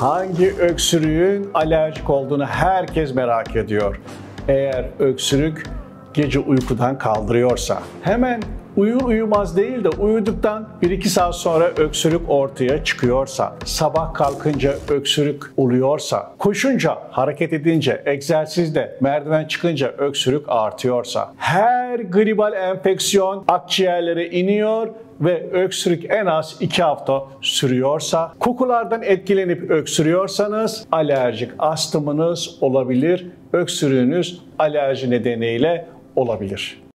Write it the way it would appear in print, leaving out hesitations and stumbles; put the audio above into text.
Hangi öksürüğün alerjik olduğunu herkes merak ediyor. Eğer öksürük gece uykudan kaldırıyorsa, hemen uyur uyumaz değil de uyuduktan 1-2 saat sonra öksürük ortaya çıkıyorsa, sabah kalkınca öksürük oluyorsa, koşunca, hareket edince, egzersizde, merdiven çıkınca öksürük artıyorsa, her gribal enfeksiyon akciğerlere iniyor ve öksürük en az 2 hafta sürüyorsa, kokulardan etkilenip öksürüyorsanız alerjik astımınız olabilir, öksürüğünüz alerji nedeniyle olabilir.